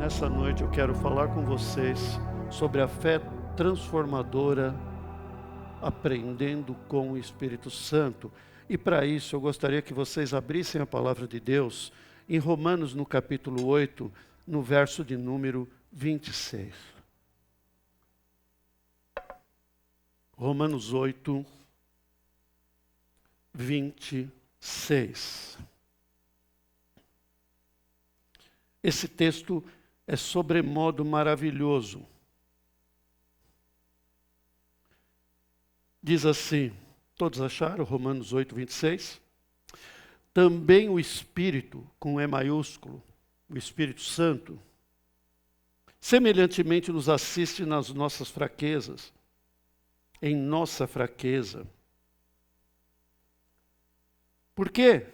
nessa noite eu quero falar com vocês sobre a fé transformadora, aprendendo com o Espírito Santo. E para isso eu gostaria que vocês abrissem a palavra de Deus em Romanos, no capítulo 8, no verso de número 26. Romanos 8, 26. Esse texto é sobremodo maravilhoso. Diz assim, todos acharam? Romanos 8, 26. Também o Espírito, com E maiúsculo, o Espírito Santo, semelhantemente nos assiste nas nossas fraquezas, em nossa fraqueza. Por quê?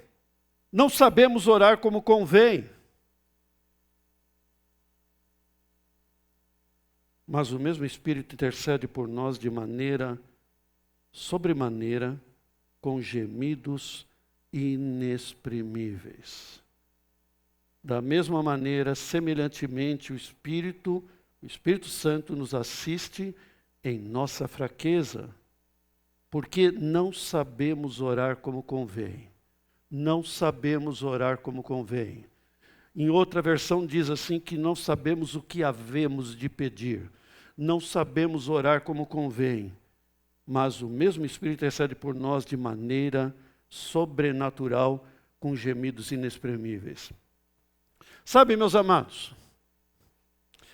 Não sabemos orar como convém. Mas o mesmo Espírito intercede por nós de maneira sobremaneira, com gemidos inexprimíveis. Da mesma maneira, semelhantemente, o Espírito Santo nos assiste em nossa fraqueza, porque não sabemos orar como convém. Não sabemos orar como convém. Em outra versão diz assim que não sabemos o que havemos de pedir. Não sabemos orar como convém. Mas o mesmo Espírito intercede por nós de maneira sobrenatural, com gemidos inexprimíveis. Sabe, meus amados,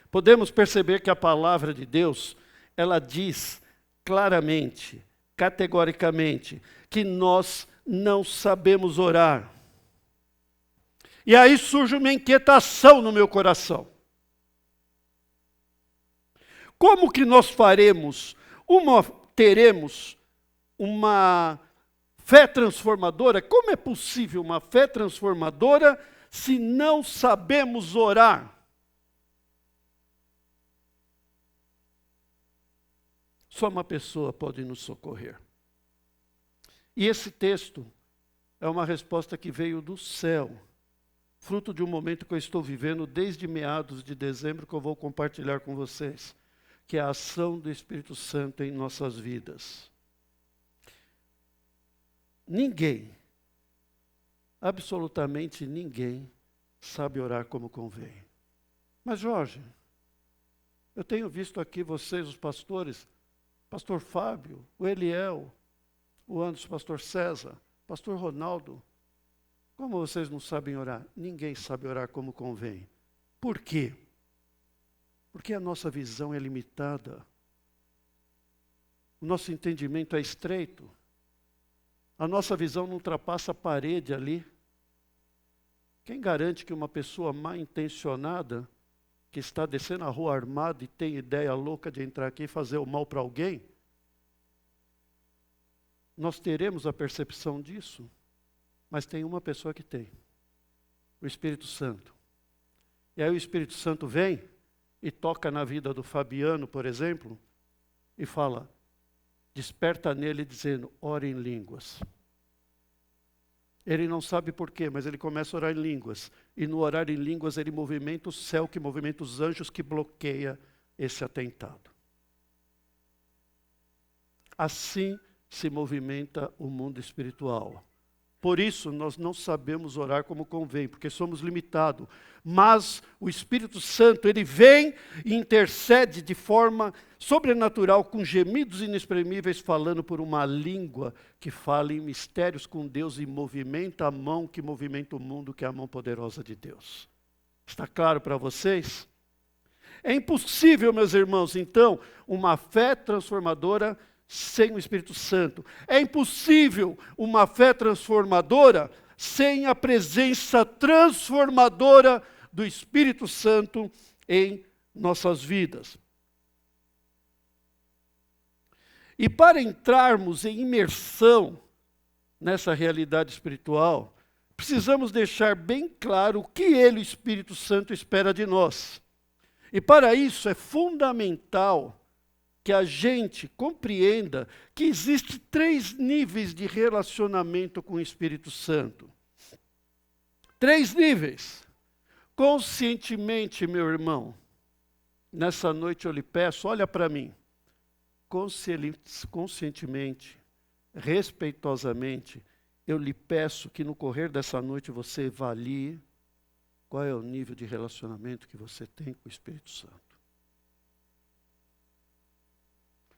podemos perceber que a palavra de Deus, ela diz claramente, categoricamente, que nós não sabemos orar. E aí surge uma inquietação no meu coração. Como que nós teremos uma fé transformadora? Como é possível uma fé transformadora se não sabemos orar? Só uma pessoa pode nos socorrer. E esse texto é uma resposta que veio do céu, fruto de um momento que eu estou vivendo desde meados de dezembro, que eu vou compartilhar com vocês, que é a ação do Espírito Santo em nossas vidas. Ninguém, absolutamente ninguém, sabe orar como convém. Mas Jorge, eu tenho visto aqui vocês, os pastores, pastor Fábio, o Eliel, o Anderson, pastor César, pastor Ronaldo, como vocês não sabem orar? Ninguém sabe orar como convém. Por quê? Porque a nossa visão é limitada. O nosso entendimento é estreito. A nossa visão não ultrapassa a parede ali. Quem garante que uma pessoa mal intencionada, que está descendo a rua armada e tem ideia louca de entrar aqui e fazer o mal para alguém, nós teremos a percepção disso? Mas tem uma pessoa que tem, o Espírito Santo. E aí o Espírito Santo vem e toca na vida do Fabiano, por exemplo, e fala, desperta nele dizendo, ore em línguas. Ele não sabe por quê, mas ele começa a orar em línguas. E no orar em línguas ele movimenta o céu, que movimenta os anjos, que bloqueia esse atentado. Assim se movimenta o mundo espiritual. Por isso, nós não sabemos orar como convém, porque somos limitados. Mas o Espírito Santo, ele vem e intercede de forma sobrenatural, com gemidos inexprimíveis, falando por uma língua que fala em mistérios com Deus e movimenta a mão que movimenta o mundo, que é a mão poderosa de Deus. Está claro para vocês? É impossível, meus irmãos, então, uma fé transformadora sem o Espírito Santo. É impossível uma fé transformadora sem a presença transformadora do Espírito Santo em nossas vidas. E para entrarmos em imersão nessa realidade espiritual, precisamos deixar bem claro o que ele, o Espírito Santo, espera de nós. E para isso é fundamental que a gente compreenda que existem 3 níveis de relacionamento com o Espírito Santo. 3 níveis. Conscientemente, meu irmão, nessa noite eu lhe peço, olha para mim, conscientemente, respeitosamente, eu lhe peço que no correr dessa noite você avalie qual é o nível de relacionamento que você tem com o Espírito Santo.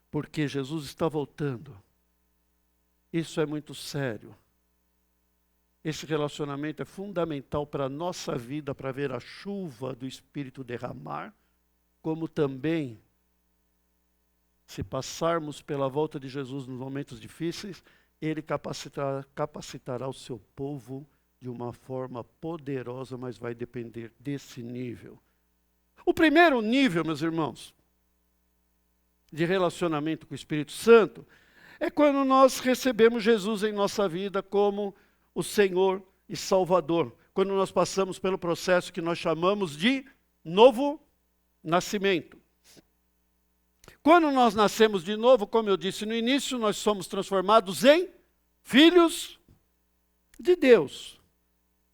Porque Jesus está voltando. Isso é muito sério. Esse relacionamento é fundamental para a nossa vida, para ver a chuva do Espírito derramar, como também, se passarmos pela volta de Jesus nos momentos difíceis, Ele capacitará o seu povo de uma forma poderosa, mas vai depender desse nível. O primeiro nível, meus irmãos, de relacionamento com o Espírito Santo, é quando nós recebemos Jesus em nossa vida como o Senhor e Salvador. Quando nós passamos pelo processo que nós chamamos de novo nascimento. Quando nós nascemos de novo, como eu disse no início, nós somos transformados em filhos de Deus.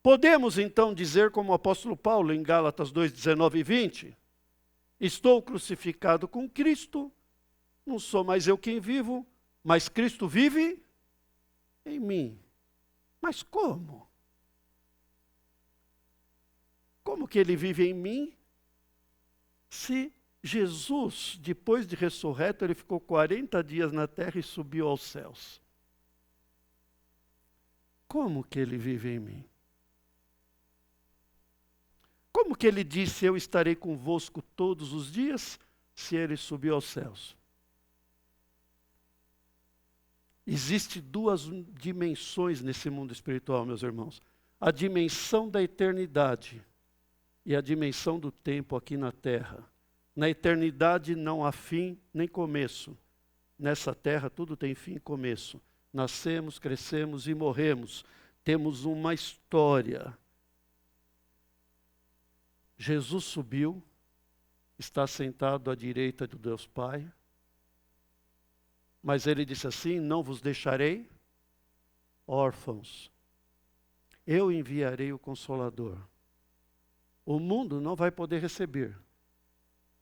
Podemos então dizer, como o apóstolo Paulo em Gálatas 2, 19 e 20, estou crucificado com Cristo, não sou mais eu quem vivo, mas Cristo vive em mim. Mas como? Como que ele vive em mim? Se Jesus, depois de ressurreto, ele ficou 40 dias na terra e subiu aos céus. Como que ele vive em mim? Como que ele disse, eu estarei convosco todos os dias, se ele subiu aos céus? Existem duas dimensões nesse mundo espiritual, meus irmãos. A dimensão da eternidade e a dimensão do tempo aqui na terra. Na eternidade não há fim nem começo. Nessa terra tudo tem fim e começo. Nascemos, crescemos e morremos. Temos uma história. Jesus subiu, está sentado à direita do Deus Pai. Mas ele disse assim, não vos deixarei órfãos. Eu enviarei o Consolador. O mundo não vai poder receber.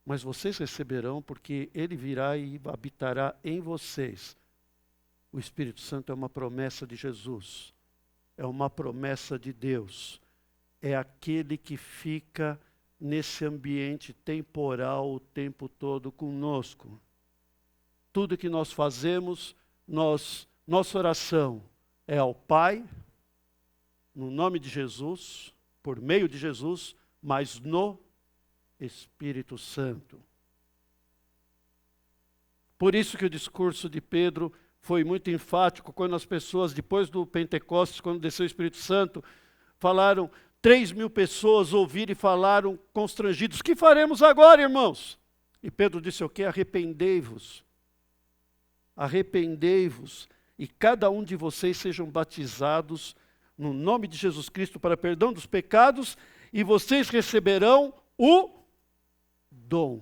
Mas vocês receberão, porque ele virá e habitará em vocês. O Espírito Santo é uma promessa de Jesus. É uma promessa de Deus. É aquele que fica nesse ambiente temporal o tempo todo conosco. Tudo que nós fazemos, nossa oração é ao Pai, no nome de Jesus, por meio de Jesus, mas no Espírito Santo. Por isso que o discurso de Pedro foi muito enfático, quando as pessoas, depois do Pentecostes, quando desceu o Espírito Santo, falaram, 3.000 pessoas ouviram e falaram constrangidos, o que faremos agora, irmãos? E Pedro disse o quê? Arrependei-vos. Arrependei-vos e cada um de vocês sejam batizados no nome de Jesus Cristo para perdão dos pecados e vocês receberão o dom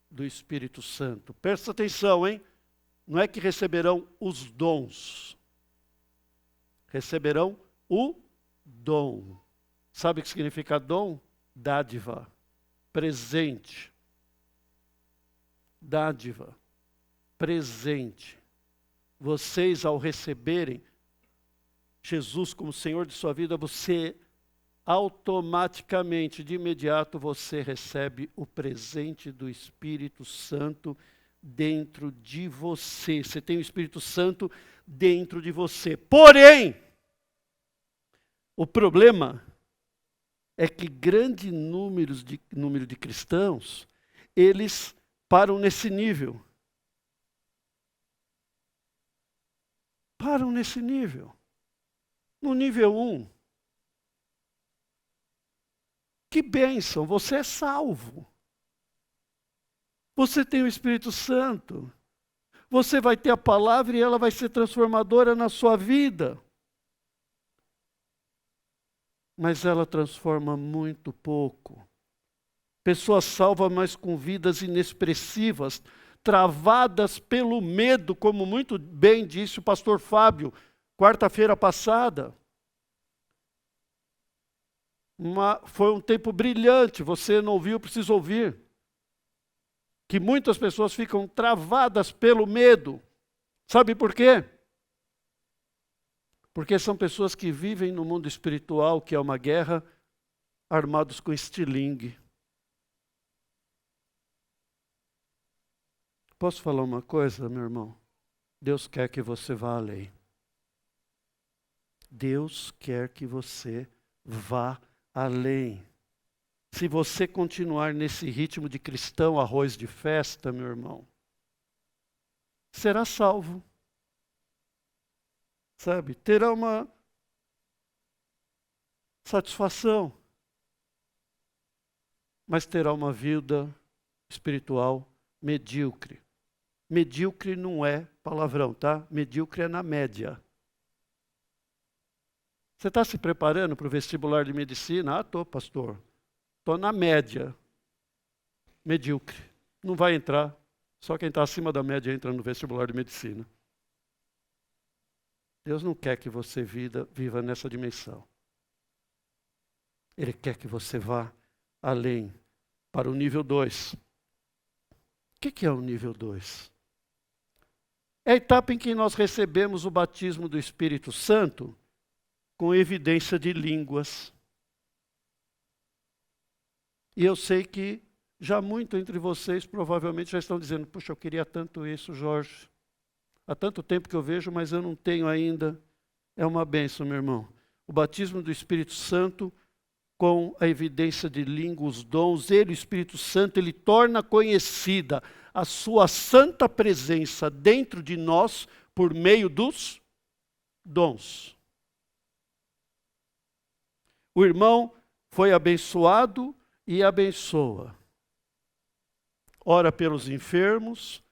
do Espírito Santo. Presta atenção, hein? Não é que receberão os dons. Receberão o dom. Sabe o que significa dom? Dádiva, presente. Dádiva, presente. Vocês, ao receberem Jesus como Senhor de sua vida, você automaticamente, de imediato, você recebe o presente do Espírito Santo dentro de você. Você tem o Espírito Santo dentro de você. Porém, o problema é que grande número de cristãos, eles param nesse nível. Param nesse nível. No nível 1. Que bênção, você é salvo. Você tem o Espírito Santo. Você vai ter a palavra e ela vai ser transformadora na sua vida. Mas ela transforma muito pouco. Pessoas salvas, mas com vidas inexpressivas, travadas pelo medo, como muito bem disse o pastor Fábio, quarta-feira passada. Foi um tempo brilhante, você não ouviu, precisa ouvir. Que muitas pessoas ficam travadas pelo medo. Sabe por quê? Porque são pessoas que vivem no mundo espiritual, que é uma guerra, armados com estilingue. Posso falar uma coisa, meu irmão? Deus quer que você vá além. Deus quer que você vá além. Se você continuar nesse ritmo de cristão, arroz de festa, meu irmão, será salvo. Sabe? Terá uma satisfação, mas terá uma vida espiritual medíocre. Medíocre não é palavrão, tá? Medíocre é na média. Você está se preparando para o vestibular de medicina? Ah, estou, pastor. Estou na média. Medíocre. Não vai entrar. Só quem está acima da média entra no vestibular de medicina. Deus não quer que você viva nessa dimensão. Ele quer que você vá além, para o nível 2. O que é o nível 2? É a etapa em que nós recebemos o batismo do Espírito Santo com evidência de línguas. E eu sei que já muito entre vocês provavelmente já estão dizendo: puxa, eu queria tanto isso, Jorge. Há tanto tempo que eu vejo, mas eu não tenho ainda. É uma bênção, meu irmão. O batismo do Espírito Santo com a evidência de línguas, os dons. Ele, o Espírito Santo, ele torna conhecida a sua santa presença dentro de nós por meio dos dons. O irmão foi abençoado e abençoa. Ora pelos enfermos,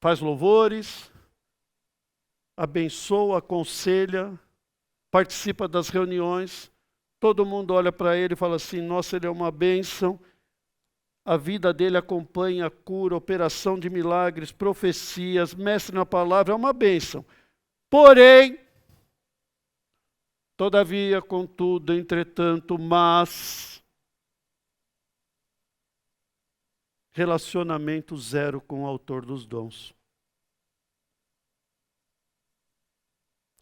faz louvores, abençoa, aconselha, participa das reuniões. Todo mundo olha para ele e fala assim: nossa, ele é uma bênção. A vida dele acompanha a cura, operação de milagres, profecias, mestre na palavra, é uma bênção. Porém, todavia, contudo, entretanto, mas, relacionamento zero com o autor dos dons.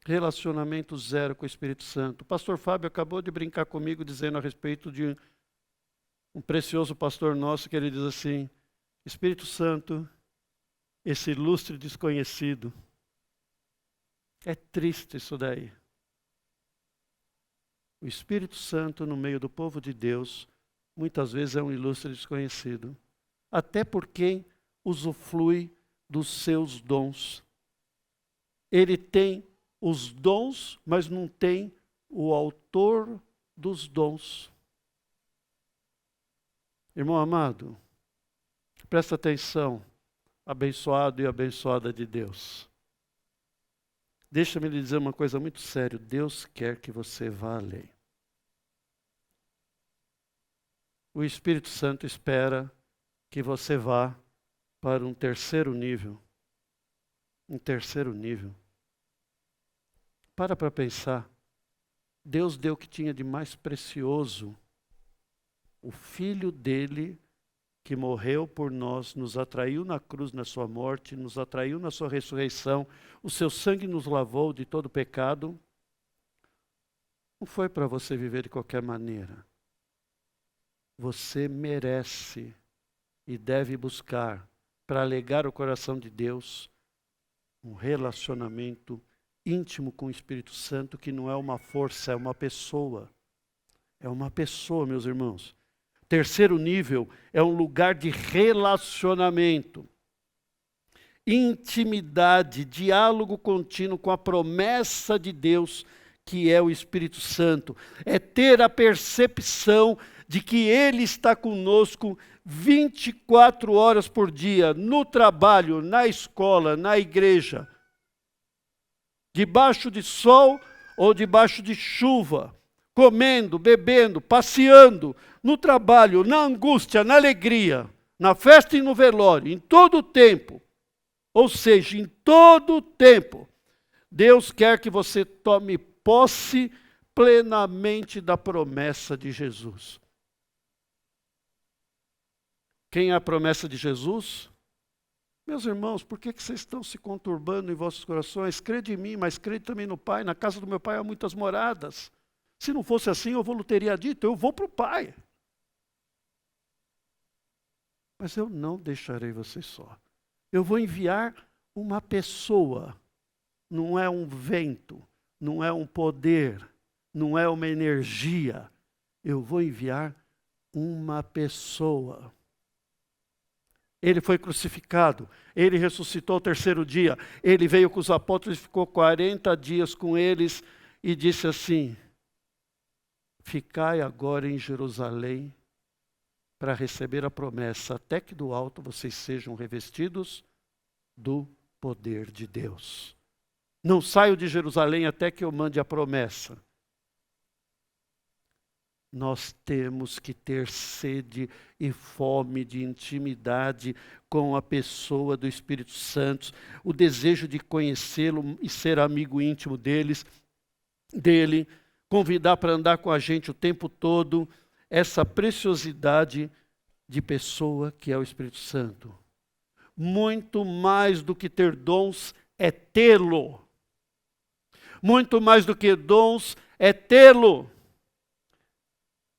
Relacionamento zero com o Espírito Santo. O pastor Fábio acabou de brincar comigo dizendo a respeito de um precioso pastor nosso, que ele diz assim: Espírito Santo, esse ilustre desconhecido. É triste isso daí. O Espírito Santo no meio do povo de Deus, muitas vezes é um ilustre desconhecido. Até por quem usufrui dos seus dons. Ele tem os dons, mas não tem o autor dos dons. Irmão amado, presta atenção, abençoado e abençoada de Deus. Deixa-me lhe dizer uma coisa muito séria: Deus quer que você vá além. O Espírito Santo espera que você vá para um terceiro nível. Um terceiro nível. Para pensar. Deus deu o que tinha de mais precioso. O Filho dele, que morreu por nós, nos atraiu na cruz na sua morte, nos atraiu na sua ressurreição. O seu sangue nos lavou de todo pecado. Não foi para você viver de qualquer maneira. Você merece e deve buscar, para alegar o coração de Deus, um relacionamento íntimo com o Espírito Santo, que não é uma força, é uma pessoa. É uma pessoa, meus irmãos. Terceiro nível é um lugar de relacionamento. Intimidade, diálogo contínuo com a promessa de Deus, que é o Espírito Santo. É ter a percepção de que Ele está conosco 24 horas por dia, no trabalho, na escola, na igreja. Debaixo de sol ou debaixo de chuva, comendo, bebendo, passeando, no trabalho, na angústia, na alegria, na festa e no velório, em todo o tempo. Ou seja, em todo o tempo, Deus quer que você tome posse plenamente da promessa de Jesus. Quem é a promessa de Jesus? Meus irmãos, por que vocês estão se conturbando em vossos corações? Crede em mim, mas crede também no Pai. Na casa do meu Pai há muitas moradas. Se não fosse assim, eu vou teria dito, eu vou para o Pai. Mas eu não deixarei vocês só. Eu vou enviar uma pessoa. Não é um vento, não é um poder, não é uma energia. Eu vou enviar uma pessoa. Ele foi crucificado, ele ressuscitou ao terceiro dia, ele veio com os apóstolos e ficou 40 dias com eles e disse assim: ficai agora em Jerusalém para receber a promessa, até que do alto vocês sejam revestidos do poder de Deus. Não saio de Jerusalém até que eu mande a promessa. Nós temos que ter sede e fome de intimidade com a pessoa do Espírito Santo, o desejo de conhecê-lo e ser amigo íntimo dele, convidar para andar com a gente o tempo todo, essa preciosidade de pessoa que é o Espírito Santo. Muito mais do que ter dons é tê-lo. Muito mais do que dons é tê-lo.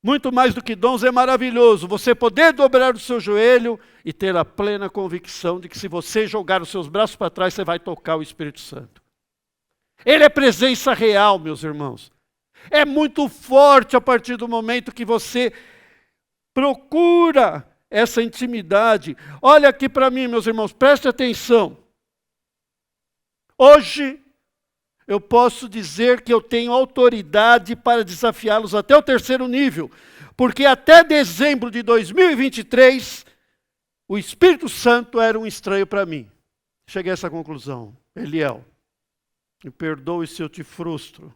Muito mais do que dons é maravilhoso você poder dobrar o seu joelho e ter a plena convicção de que se você jogar os seus braços para trás, você vai tocar o Espírito Santo. Ele é presença real, meus irmãos. É muito forte a partir do momento que você procura essa intimidade. Olha aqui para mim, meus irmãos, preste atenção. Hoje, eu posso dizer que eu tenho autoridade para desafiá-los até o terceiro nível, porque até dezembro de 2023, o Espírito Santo era um estranho para mim. Cheguei a essa conclusão. Eliel, me perdoe se eu te frustro.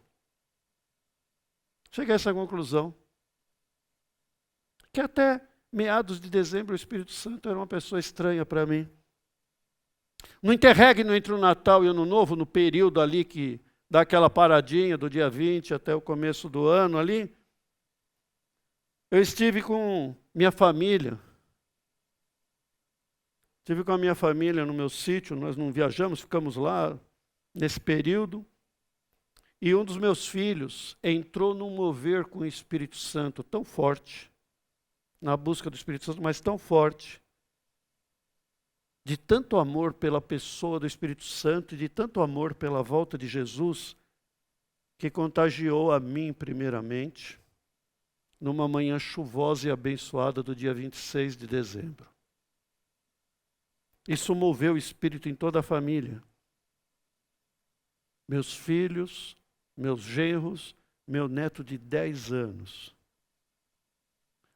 Cheguei a essa conclusão. Que até meados de dezembro o Espírito Santo era uma pessoa estranha para mim. No interregno entre o Natal e o Ano Novo, no período ali que dá aquela paradinha do dia 20 até o começo do ano ali, eu estive com minha família. Estive com a minha família no meu sítio, nós não viajamos, ficamos lá nesse período. E um dos meus filhos entrou num mover com o Espírito Santo tão forte, na busca do Espírito Santo, mas tão forte, de tanto amor pela pessoa do Espírito Santo e de tanto amor pela volta de Jesus, que contagiou a mim primeiramente, numa manhã chuvosa e abençoada do dia 26 de dezembro. Isso moveu o Espírito em toda a família. Meus filhos, meus genros, meu neto de 10 anos.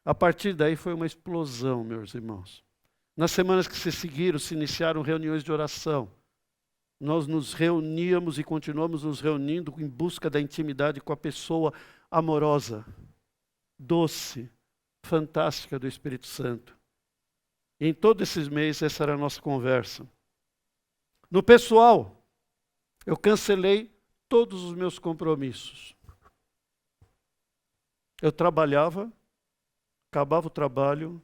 A partir daí foi uma explosão, meus irmãos. Nas semanas que se seguiram, se iniciaram reuniões de oração. Nós nos reuníamos e continuamos nos reunindo em busca da intimidade com a pessoa amorosa, doce, fantástica do Espírito Santo. E em todos esses meses, essa era a nossa conversa. No pessoal, eu cancelei todos os meus compromissos. Eu trabalhava, acabava o trabalho,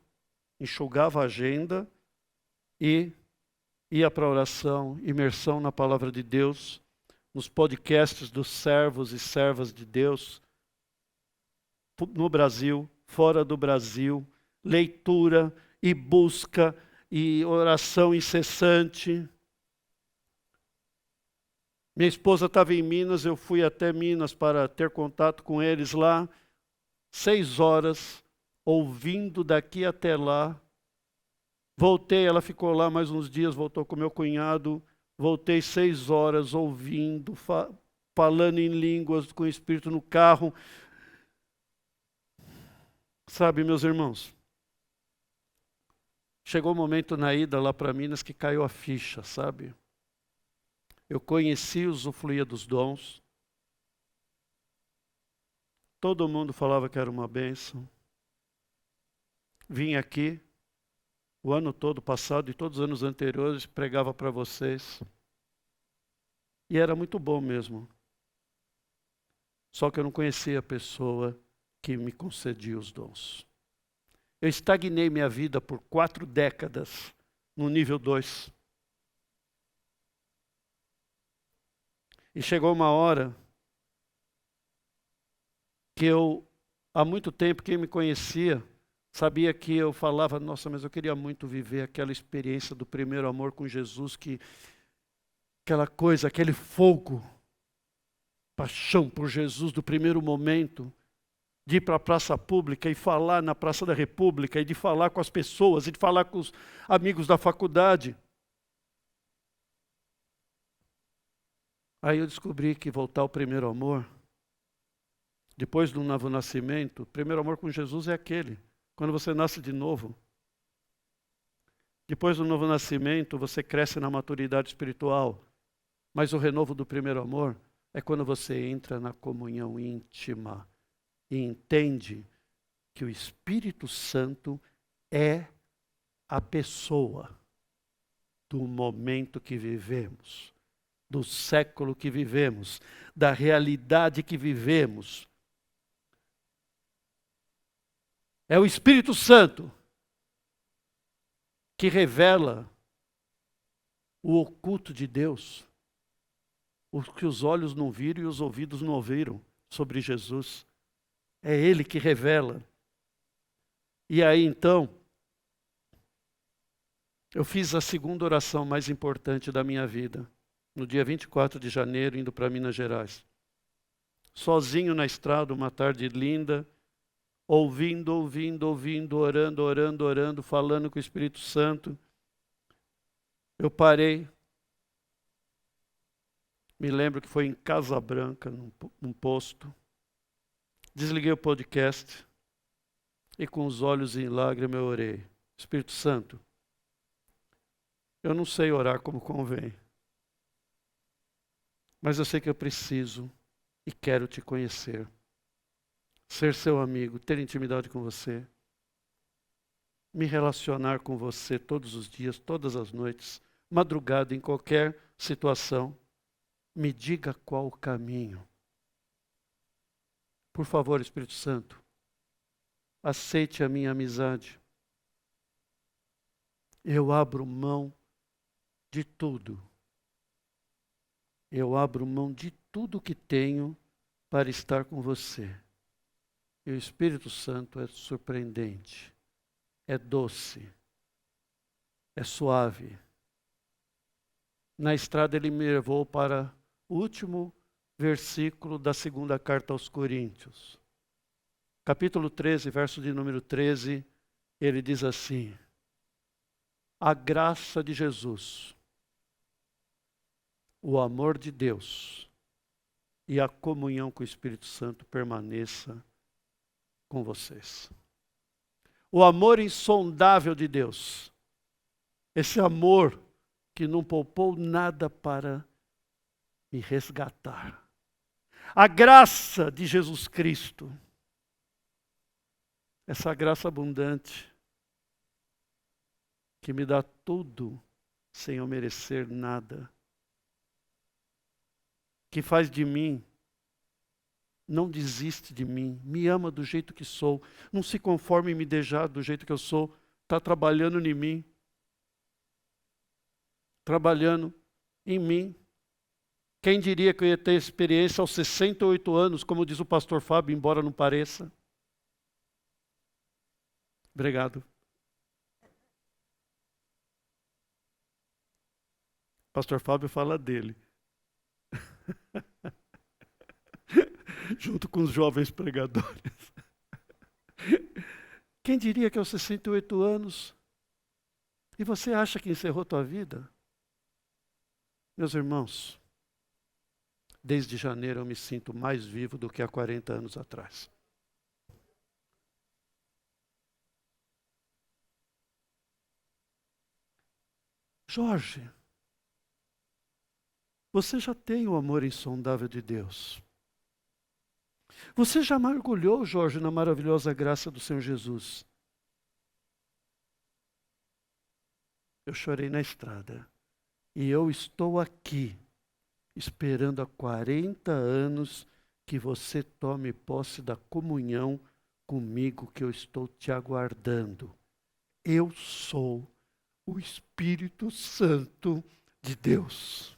enxugava a agenda e ia para a oração, imersão na palavra de Deus, nos podcasts dos servos e servas de Deus, no Brasil, fora do Brasil, leitura e busca e oração incessante. Minha esposa estava em Minas, eu fui até Minas para ter contato com eles lá, 6 horas, ouvindo daqui até lá. Voltei, ela ficou lá mais uns dias, voltou com meu cunhado, voltei 6 horas ouvindo, falando em línguas com o Espírito no carro. Sabe, meus irmãos, chegou o momento na ida lá para Minas que caiu a ficha, sabe? Eu conheci e usufruía dos dons. Todo mundo falava que era uma bênção. Vim aqui, o ano todo passado e todos os anos anteriores, pregava para vocês. E era muito bom mesmo. Só que eu não conhecia a pessoa que me concedia os dons. Eu estagnei minha vida por 4 décadas no nível 2. E chegou uma hora que há muito tempo, quem me conhecia, sabia que eu falava, nossa, mas eu queria muito viver aquela experiência do primeiro amor com Jesus, aquela coisa, aquele fogo, paixão por Jesus do primeiro momento, de ir para a praça pública e falar na Praça da República, e de falar com as pessoas, e de falar com os amigos da faculdade. Aí eu descobri que voltar ao primeiro amor, depois do novo nascimento, o primeiro amor com Jesus é aquele, quando você nasce de novo. Depois do novo nascimento, você cresce na maturidade espiritual, mas o renovo do primeiro amor é quando você entra na comunhão íntima e entende que o Espírito Santo é a pessoa do momento que vivemos, do século que vivemos, da realidade que vivemos. É o Espírito Santo que revela o oculto de Deus, o que os olhos não viram e os ouvidos não ouviram sobre Jesus. É Ele que revela. E aí então, eu fiz a segunda oração mais importante da minha vida, no dia 24 de janeiro, indo para Minas Gerais. Sozinho na estrada, uma tarde linda, ouvindo, orando, falando com o Espírito Santo. Eu parei. Me lembro que foi em Casa Branca, num posto. Desliguei o podcast e com os olhos em lágrimas eu orei. Espírito Santo, eu não sei orar como convém, mas eu sei que eu preciso e quero te conhecer. Ser seu amigo, ter intimidade com você, me relacionar com você todos os dias, todas as noites, madrugada, em qualquer situação. Me diga qual o caminho. Por favor, Espírito Santo, aceite a minha amizade. Eu abro mão de tudo. Eu abro mão de tudo que tenho para estar com você. E o Espírito Santo é surpreendente, é doce, é suave. Na estrada ele me levou para o último versículo da segunda carta aos Coríntios. Capítulo 13, verso de número 13, ele diz assim: a graça de Jesus, o amor de Deus e a comunhão com o Espírito Santo permaneça com vocês. O amor insondável de Deus, esse amor que não poupou nada para me resgatar. A graça de Jesus Cristo, essa graça abundante, que me dá tudo sem eu merecer nada, que faz de mim, não desiste de mim, me ama do jeito que sou, não se conforma em me deixar do jeito que eu sou, está trabalhando em mim, trabalhando em mim. Quem diria que eu ia ter experiência aos 68 anos, como diz o pastor Fábio, embora não pareça? Obrigado. Pastor Fábio fala dele. Junto com os jovens pregadores. Quem diria que aos 68 anos, e você acha que encerrou tua vida? Meus irmãos, desde janeiro eu me sinto mais vivo do que há 40 anos atrás. Jorge, você já tem o amor insondável de Deus. Você já mergulhou, Jorge, na maravilhosa graça do Senhor Jesus. Eu chorei na estrada. E eu estou aqui, esperando há 40 anos que você tome posse da comunhão comigo, que eu estou te aguardando. Eu sou o Espírito Santo de Deus.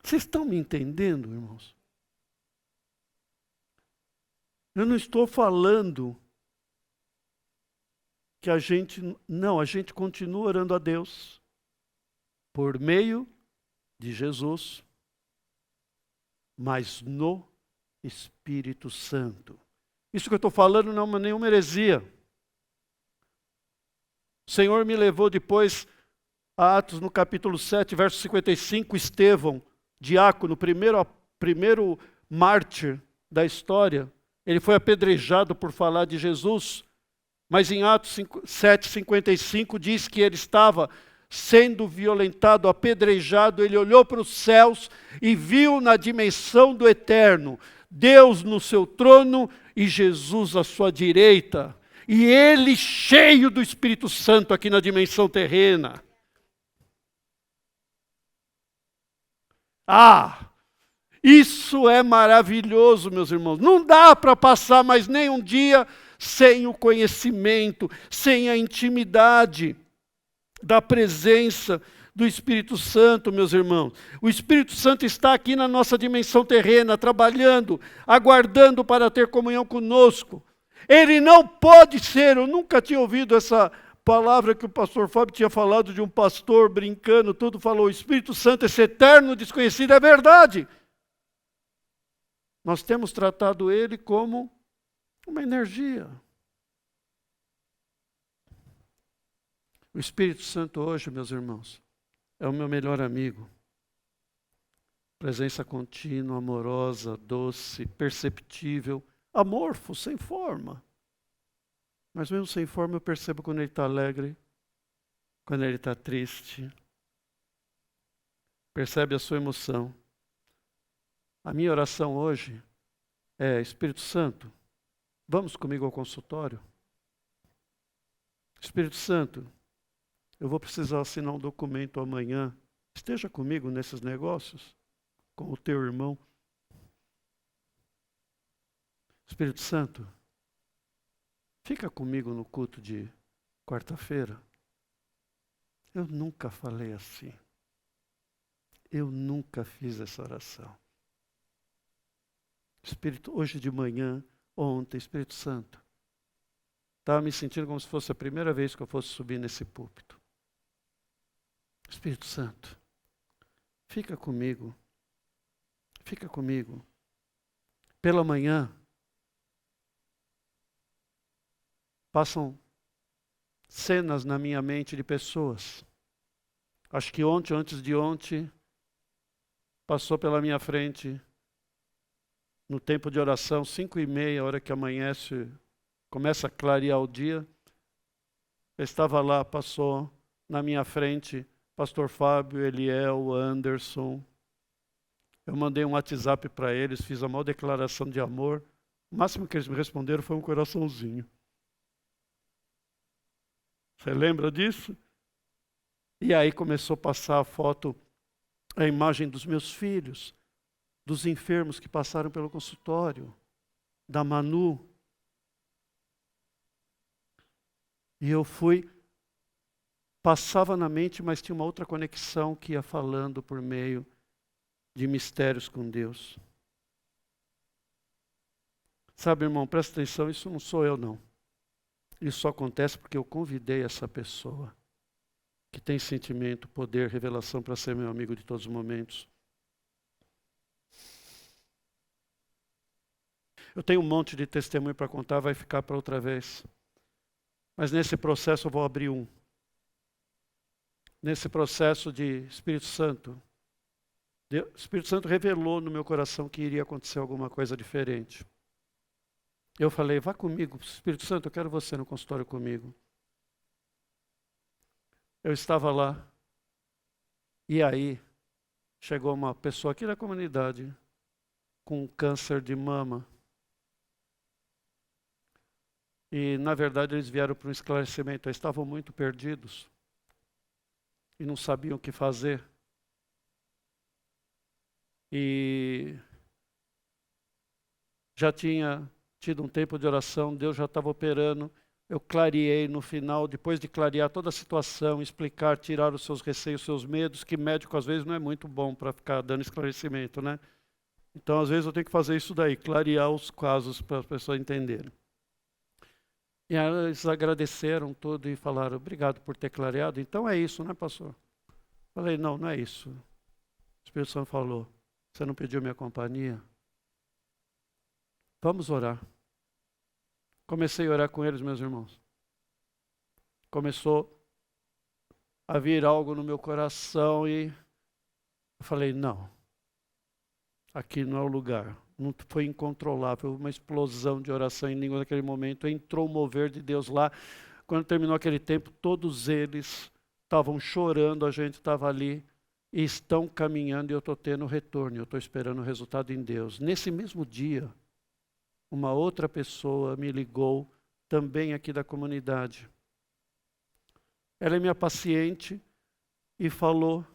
Vocês estão me entendendo, irmãos? Eu não estou falando que a gente continua orando a Deus por meio de Jesus, mas no Espírito Santo. Isso que eu estou falando não é nenhuma heresia. O Senhor me levou depois a Atos no capítulo 7, verso 55, Estevão, diácono, primeiro mártir da história. Ele foi apedrejado por falar de Jesus, mas em Atos 7:55 diz que ele estava sendo violentado, apedrejado, ele olhou para os céus e viu na dimensão do eterno, Deus no seu trono e Jesus à sua direita, e ele cheio do Espírito Santo aqui na dimensão terrena. Isso é maravilhoso, meus irmãos. Não dá para passar mais nem um dia sem o conhecimento, sem a intimidade da presença do Espírito Santo, meus irmãos. O Espírito Santo está aqui na nossa dimensão terrena, trabalhando, aguardando para ter comunhão conosco. Ele não pode ser, eu nunca tinha ouvido essa palavra que o pastor Fábio tinha falado de um pastor brincando, tudo falou, o Espírito Santo, esse eterno desconhecido, é verdade. Nós temos tratado ele como uma energia. O Espírito Santo hoje, meus irmãos, é o meu melhor amigo. Presença contínua, amorosa, doce, perceptível, amorfo, sem forma. Mas mesmo sem forma eu percebo quando ele está alegre, quando ele está triste. Percebe a sua emoção. A minha oração hoje é, Espírito Santo, vamos comigo ao consultório? Espírito Santo, eu vou precisar assinar um documento amanhã. Esteja comigo nesses negócios, com o teu irmão. Espírito Santo, fica comigo no culto de quarta-feira. Eu nunca falei assim. Eu nunca fiz essa oração. Espírito, hoje de manhã, ontem, Espírito Santo, estava me sentindo como se fosse a primeira vez que eu fosse subir nesse púlpito. Espírito Santo, fica comigo. Fica comigo. Pela manhã, passam cenas na minha mente de pessoas. Acho que ontem, antes de ontem, passou pela minha frente, no tempo de oração, 5:30, a hora que amanhece, começa a clarear o dia. Eu estava lá, passou na minha frente, pastor Fábio, Eliel, Anderson. Eu mandei um WhatsApp para eles, fiz a maior declaração de amor. O máximo que eles me responderam foi um coraçãozinho. Você lembra disso? E aí começou a passar a foto, a imagem dos meus filhos, dos enfermos que passaram pelo consultório, da Manu. E eu passava na mente, mas tinha uma outra conexão que ia falando por meio de mistérios com Deus. Sabe, irmão, presta atenção, isso não sou eu não. Isso só acontece porque eu convidei essa pessoa que tem sentimento, poder, revelação para ser meu amigo de todos os momentos. Eu tenho um monte de testemunho para contar, vai ficar para outra vez. Mas nesse processo eu vou abrir um. Nesse processo de Espírito Santo, o Espírito Santo revelou no meu coração que iria acontecer alguma coisa diferente. Eu falei, vá comigo, Espírito Santo, eu quero você no consultório comigo. Eu estava lá, e aí chegou uma pessoa aqui da comunidade com câncer de mama. E, na verdade, eles vieram para um esclarecimento. Eles estavam muito perdidos e não sabiam o que fazer. E já tinha tido um tempo de oração, Deus já estava operando. Eu clareei no final, depois de clarear toda a situação, explicar, tirar os seus receios, os seus medos, que médico às vezes não é muito bom para ficar dando esclarecimento, né? Então, às vezes eu tenho que fazer isso daí, clarear os casos para as pessoas entenderem. E aí eles agradeceram tudo e falaram, obrigado por ter clareado. Então é isso, né, pastor? Falei, não, não é isso. O Espírito Santo falou, você não pediu minha companhia? Vamos orar. Comecei a orar com eles, meus irmãos. Começou a vir algo no meu coração e eu falei, não, aqui não é o lugar. Não foi incontrolável, uma explosão de oração em língua naquele momento. Entrou o mover de Deus lá. Quando terminou aquele tempo, todos eles estavam chorando, a gente estava ali e estão caminhando e eu estou tendo retorno, eu estou esperando o resultado em Deus. Nesse mesmo dia, uma outra pessoa me ligou, também aqui da comunidade. Ela é minha paciente e falou,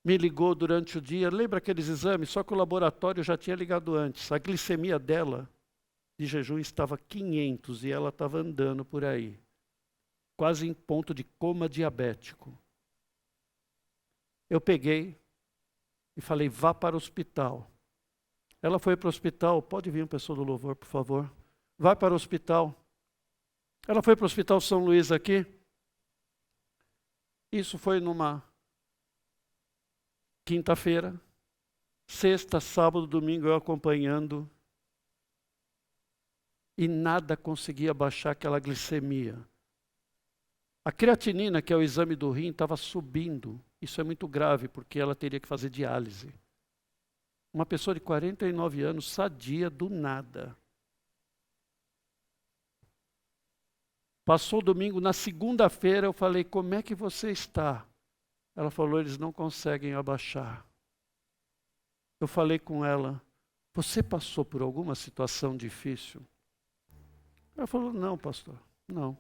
me ligou durante o dia, lembra aqueles exames? Só que o laboratório já tinha ligado antes. A glicemia dela, de jejum, estava 500 e ela estava andando por aí, quase em ponto de coma diabético. Eu peguei e falei, vá para o hospital. Ela foi para o hospital, pode vir uma pessoa do louvor, por favor. Vai para o hospital. Ela foi para o Hospital São Luís aqui. Isso foi numa quinta-feira. Sexta, sábado, domingo eu acompanhando. E nada conseguia baixar aquela glicemia. A creatinina, que é o exame do rim, estava subindo. Isso é muito grave, porque ela teria que fazer diálise. Uma pessoa de 49 anos, sadia do nada. Passou o domingo, na segunda-feira eu falei, como é que você está? Ela falou, eles não conseguem abaixar. Eu falei com ela, você passou por alguma situação difícil? Ela falou, não, pastor, não.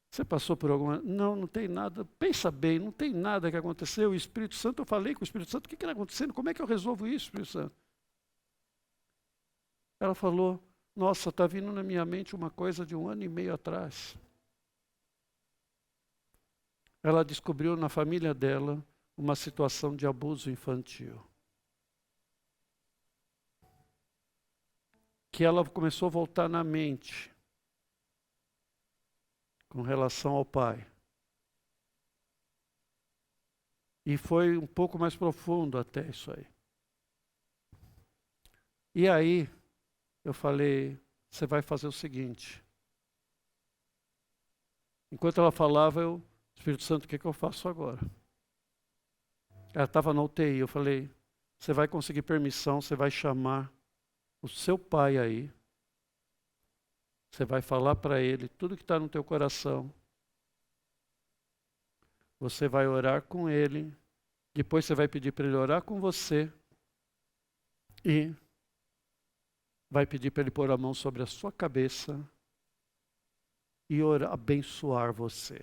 Você passou por alguma... Não, não tem nada. Pensa bem, não tem nada que aconteceu. O Espírito Santo, eu falei com o Espírito Santo, o que está acontecendo? Como é que eu resolvo isso, Espírito Santo? Ela falou, nossa, está vindo na minha mente uma coisa de 1 ano e meio atrás. Ela descobriu na família dela uma situação de abuso infantil. Que ela começou a voltar na mente com relação ao pai. E foi um pouco mais profundo até isso aí. E aí, eu falei, você vai fazer o seguinte. Enquanto ela falava, Espírito Santo, o que eu faço agora? Ela estava na UTI, eu falei, você vai conseguir permissão, você vai chamar o seu pai aí. Você vai falar para ele tudo que está no teu coração. Você vai orar com ele. Depois você vai pedir para ele orar com você. E vai pedir para ele pôr a mão sobre a sua cabeça e abençoar você.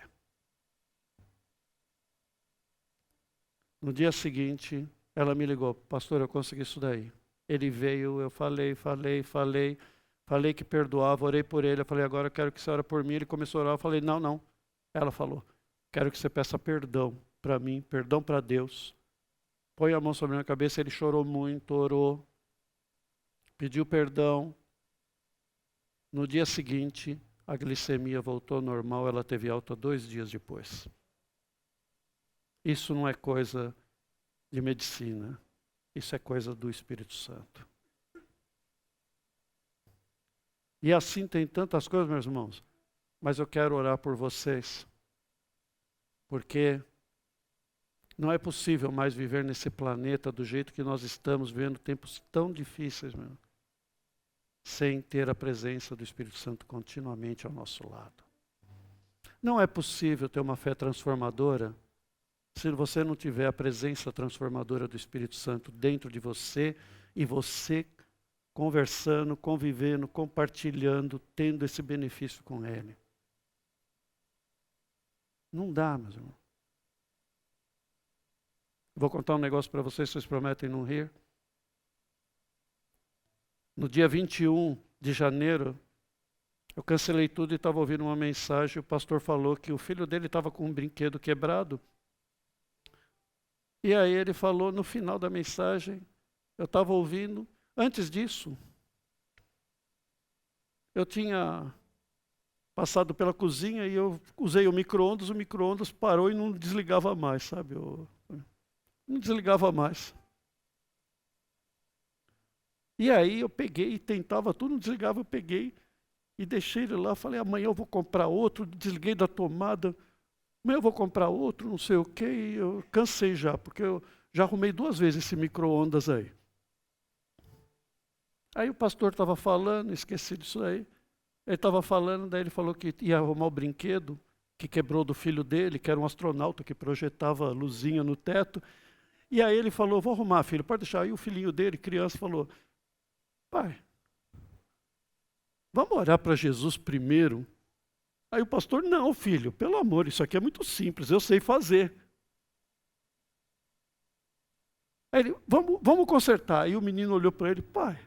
No dia seguinte, ela me ligou, pastor, eu consegui isso daí. Ele veio, eu falei que perdoava, orei por ele, eu falei, agora eu quero que você ore por mim. Ele começou a orar, eu falei, não. Ela falou, quero que você peça perdão para mim, perdão para Deus. Põe a mão sobre a minha cabeça, ele chorou muito, orou, pediu perdão. No dia seguinte, a glicemia voltou ao normal, ela teve alta 2 dias depois. Isso não é coisa de medicina, isso é coisa do Espírito Santo. E assim tem tantas coisas, meus irmãos, mas eu quero orar por vocês, porque não é possível mais viver nesse planeta do jeito que nós estamos vivendo, tempos tão difíceis, meu, sem ter a presença do Espírito Santo continuamente ao nosso lado. Não é possível ter uma fé transformadora se você não tiver a presença transformadora do Espírito Santo dentro de você e você conversando, convivendo, compartilhando, tendo esse benefício com Ele. Não dá, meus irmãos. Vou contar um negócio para vocês prometem não rir. No dia 21 de janeiro, eu cancelei tudo e estava ouvindo uma mensagem. O pastor falou que o filho dele estava com um brinquedo quebrado. E aí ele falou no final da mensagem, eu estava ouvindo. Antes disso, eu tinha passado pela cozinha e eu usei o micro-ondas parou e não desligava mais, sabe? Não desligava mais. E aí eu peguei e tentava, tudo não desligava, eu peguei e deixei ele lá, falei, amanhã eu vou comprar outro, desliguei da tomada, amanhã eu vou comprar outro, não sei o quê, e eu cansei já, porque eu já arrumei 2 vezes esse micro-ondas aí. Aí o pastor estava falando, esqueci disso aí, ele estava falando, daí ele falou que ia arrumar o brinquedo que quebrou do filho dele, que era um astronauta que projetava luzinha no teto. E aí ele falou, vou arrumar, filho, pode deixar. Aí o filhinho dele, criança, falou, pai, vamos orar para Jesus primeiro? Aí o pastor, não, filho, pelo amor, isso aqui é muito simples, eu sei fazer. Aí ele, vamos consertar. Aí o menino olhou para ele, pai,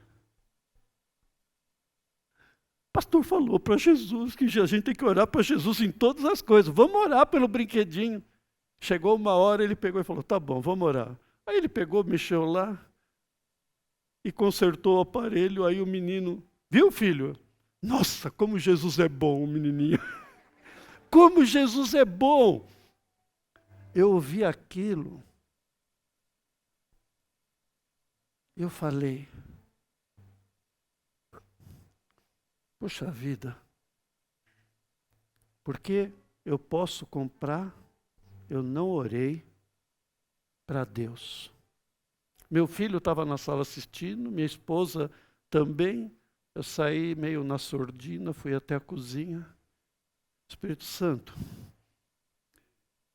o pastor falou para Jesus que a gente tem que orar para Jesus em todas as coisas. Vamos orar pelo brinquedinho. Chegou uma hora, ele pegou e falou, tá bom, vamos orar. Aí ele pegou, mexeu lá e consertou o aparelho. Aí o menino, viu, filho? Nossa, como Jesus é bom, o menininho. Como Jesus é bom. Eu ouvi aquilo. Eu falei, poxa vida, porque eu posso comprar, eu não orei para Deus. Meu filho estava na sala assistindo, minha esposa também. Eu saí meio na sordina, fui até a cozinha. Espírito Santo,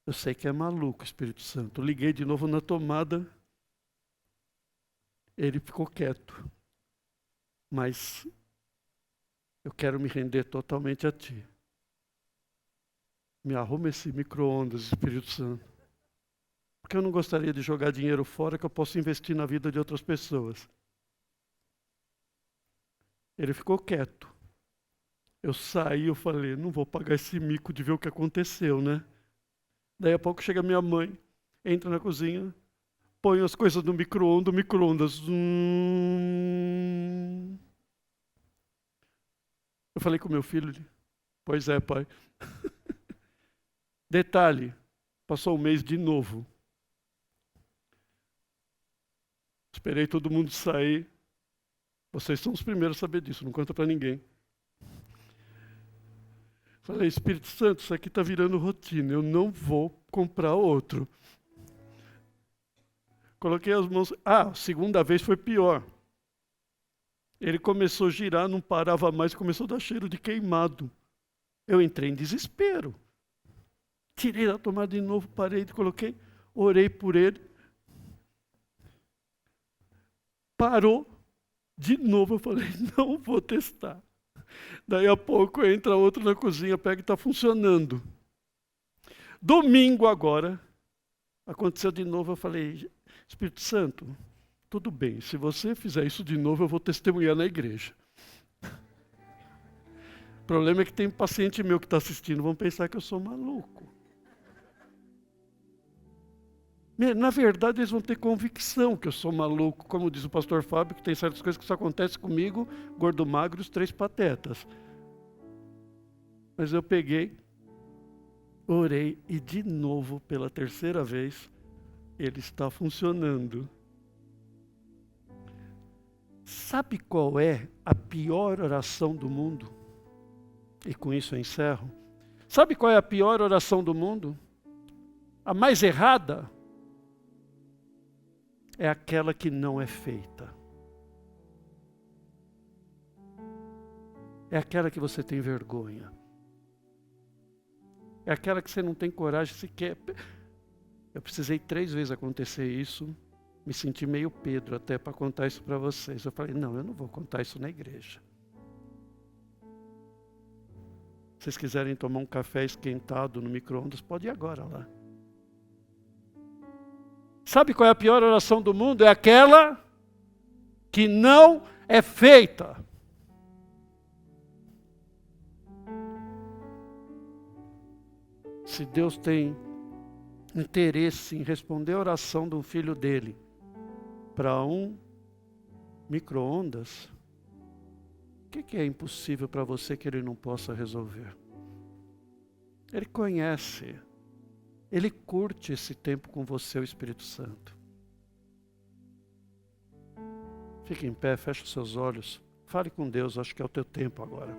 eu sei que é maluco, Espírito Santo. Liguei de novo na tomada, ele ficou quieto. Mas eu quero me render totalmente a Ti. Me arruma esse micro-ondas, Espírito Santo. Porque eu não gostaria de jogar dinheiro fora que eu posso investir na vida de outras pessoas. Ele ficou quieto. Eu saí, eu falei, não vou pagar esse mico de ver o que aconteceu, né? Daí a pouco chega minha mãe, entra na cozinha, põe as coisas no micro-ondas, Eu falei com meu filho, pois é, pai. Detalhe, passou um mês de novo. Esperei todo mundo sair. Vocês são os primeiros a saber disso, não conta para ninguém. Falei, Espírito Santo, isso aqui está virando rotina, eu não vou comprar outro. Coloquei as mãos. A segunda vez foi pior. Ele começou a girar, não parava mais, começou a dar cheiro de queimado. Eu entrei em desespero. Tirei da tomada de novo, parei, coloquei, orei por ele. Parou. De novo eu falei, não vou testar. Daí a pouco entra outro na cozinha, pega e está funcionando. Domingo agora, aconteceu de novo, eu falei, Espírito Santo, tudo bem, se você fizer isso de novo, eu vou testemunhar na igreja. O problema é que tem paciente meu que está assistindo, vão pensar que eu sou maluco. Na verdade, eles vão ter convicção que eu sou maluco, como diz o pastor Fábio, que tem certas coisas que só acontecem comigo, gordo, magro, os 3 patetas. Mas eu peguei, orei e de novo, pela 3ª vez, ele está funcionando. Sabe qual é a pior oração do mundo? E com isso eu encerro. Sabe qual é a pior oração do mundo? A mais errada? É aquela que não é feita. É aquela que você tem vergonha. É aquela que você não tem coragem sequer. Eu precisei 3 vezes acontecer isso. Me senti meio Pedro até para contar isso para vocês. Eu falei, não, eu não vou contar isso na igreja. Se vocês quiserem tomar um café esquentado no micro-ondas, pode ir agora lá. Sabe qual é a pior oração do mundo? É aquela que não é feita. Se Deus tem interesse em responder a oração do filho dele para um micro-ondas, o que é impossível para você que ele não possa resolver? Ele conhece, ele curte esse tempo com você, o Espírito Santo. Fique em pé, feche os seus olhos, fale com Deus, acho que é o teu tempo agora.